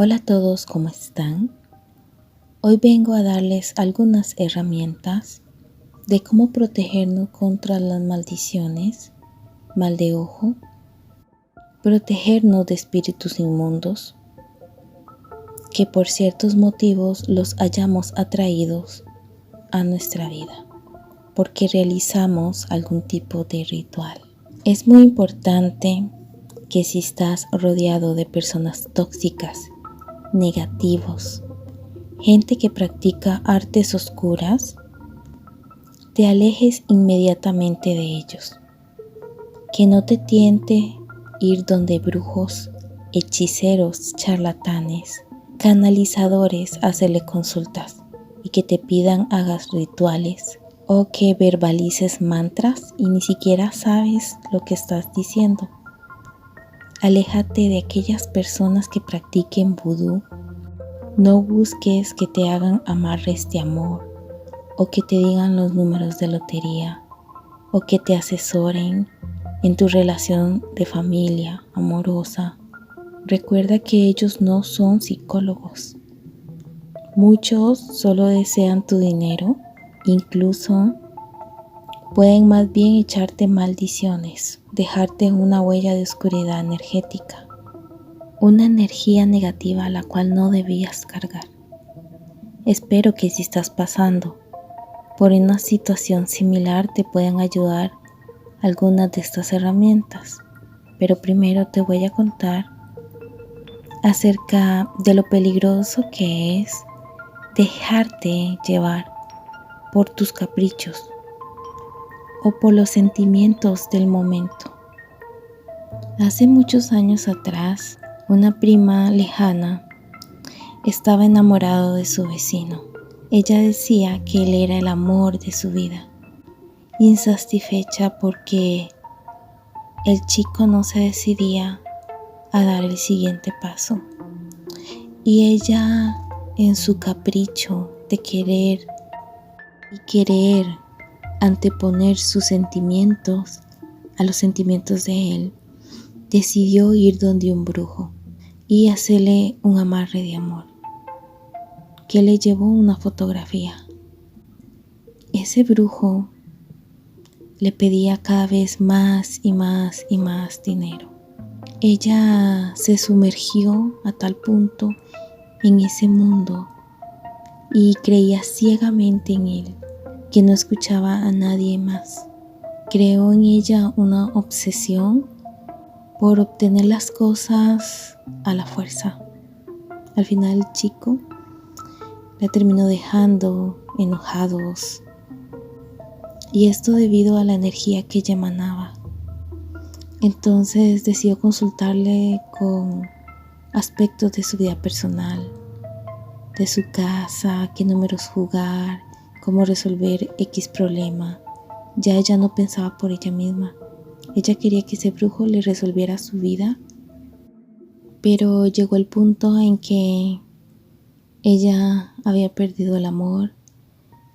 Hola a todos, ¿cómo están? Hoy vengo a darles algunas herramientas de cómo protegernos contra las maldiciones, mal de ojo, protegernos de espíritus inmundos, que por ciertos motivos los hayamos atraídos a nuestra vida, porque realizamos algún tipo de ritual. Es muy importante que si estás rodeado de personas tóxicas, negativos, gente que practica artes oscuras, te alejes inmediatamente de ellos. Que no te tiente ir donde brujos, hechiceros, charlatanes, canalizadores a hacerle consultas y que te pidan hagas rituales o que verbalices mantras y ni siquiera sabes lo que estás diciendo. Aléjate de aquellas personas que practiquen vudú. No busques que te hagan amarres de amor o que te digan los números de lotería o que te asesoren en tu relación de familia amorosa. Recuerda que ellos no son psicólogos. Muchos solo desean tu dinero, incluso pueden más bien echarte maldiciones, dejarte una huella de oscuridad energética, una energía negativa a la cual no debías cargar. Espero que si estás pasando por una situación similar te puedan ayudar algunas de estas herramientas, pero primero te voy a contar acerca de lo peligroso que es dejarte llevar por tus caprichos o por los sentimientos del momento. Hace muchos años atrás, una prima lejana estaba enamorada de su vecino. Ella decía que él era el amor de su vida, insatisfecha porque el chico no se decidía a dar el siguiente paso. Y ella, en su capricho de querer anteponer sus sentimientos a los sentimientos de él, decidió ir donde un brujo y hacerle un amarre de amor, que le llevó una fotografía. Ese brujo le pedía cada vez más y más y más dinero. Ella se sumergió a tal punto en ese mundo y creía ciegamente en él, que no escuchaba a nadie más. Creó en ella una obsesión por obtener las cosas a la fuerza. Al final el chico la terminó dejando enojados, y esto debido a la energía que ella emanaba. Entonces decidió consultarle con aspectos de su vida personal, de su casa, qué números jugar, cómo resolver X problema. Ya ella no pensaba por ella misma. Ella quería que ese brujo le resolviera su vida, pero llegó el punto en que ella había perdido el amor,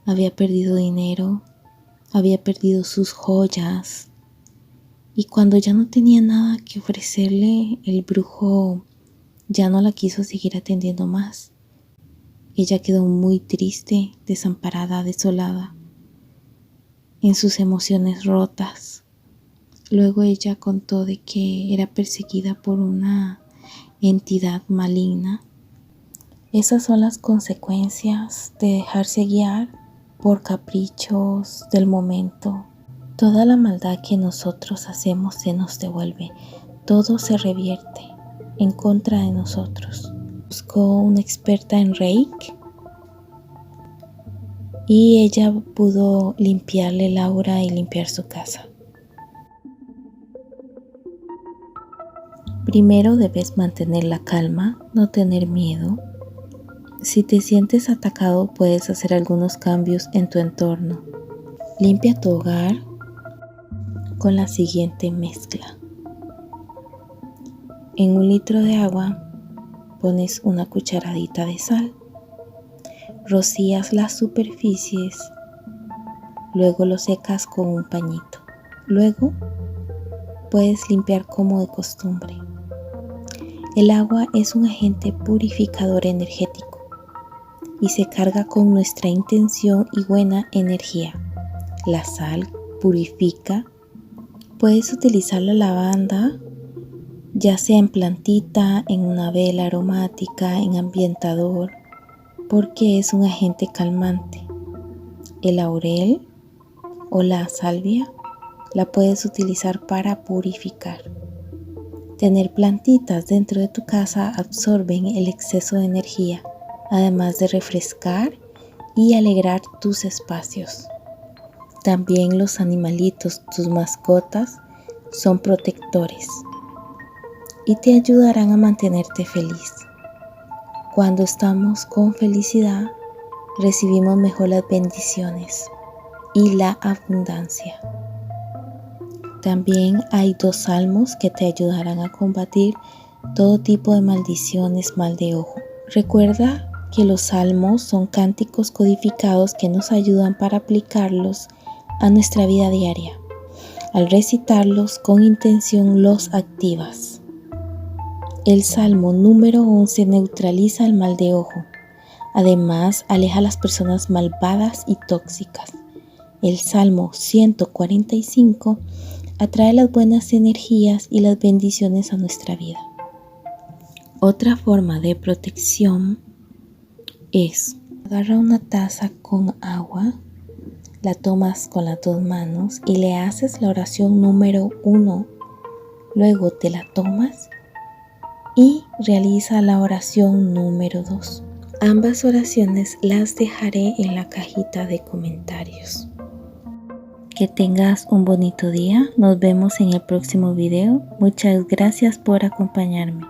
había perdido dinero, había perdido sus joyas, y cuando ya no tenía nada que ofrecerle, el brujo ya no la quiso seguir atendiendo más. Ella quedó muy triste, desamparada, desolada, en sus emociones rotas. Luego ella contó de que era perseguida por una entidad maligna. Esas son las consecuencias de dejarse guiar por caprichos del momento. Toda la maldad que nosotros hacemos se nos devuelve. Todo se revierte en contra de nosotros. Buscó una experta en Reiki y ella pudo limpiarle el aura y limpiar su casa. Primero debes mantener la calma, no tener miedo. Si te sientes atacado, puedes hacer algunos cambios en tu entorno. Limpia tu hogar con la siguiente mezcla. En 1 litro de agua pones una cucharadita de sal. Rocías las superficies, luego lo secas con un pañito. Luego puedes limpiar como de costumbre. El agua es un agente purificador energético y se carga con nuestra intención y buena energía. La sal purifica. Puedes utilizar la lavanda, ya sea en plantita, en una vela aromática, en ambientador, porque es un agente calmante. El laurel o la salvia la puedes utilizar para purificar. Tener plantitas dentro de tu casa absorben el exceso de energía, además de refrescar y alegrar tus espacios. También los animalitos, tus mascotas, son protectores y te ayudarán a mantenerte feliz. Cuando estamos con felicidad, recibimos mejor las bendiciones y la abundancia. También hay 2 salmos que te ayudarán a combatir todo tipo de maldiciones, mal de ojo. Recuerda que los salmos son cánticos codificados que nos ayudan para aplicarlos a nuestra vida diaria. Al recitarlos con intención los activas. El salmo número 11 neutraliza el mal de ojo. Además, aleja a las personas malvadas y tóxicas. El salmo 145 atrae las buenas energías y las bendiciones a nuestra vida. Otra forma de protección es: agarra una taza con agua, la tomas con las 2 manos y le haces la oración número 1. Luego te la tomas y realiza la oración número 2. Ambas oraciones las dejaré en la cajita de comentarios. Que tengas un bonito día. Nos vemos en el próximo video. Muchas gracias por acompañarme.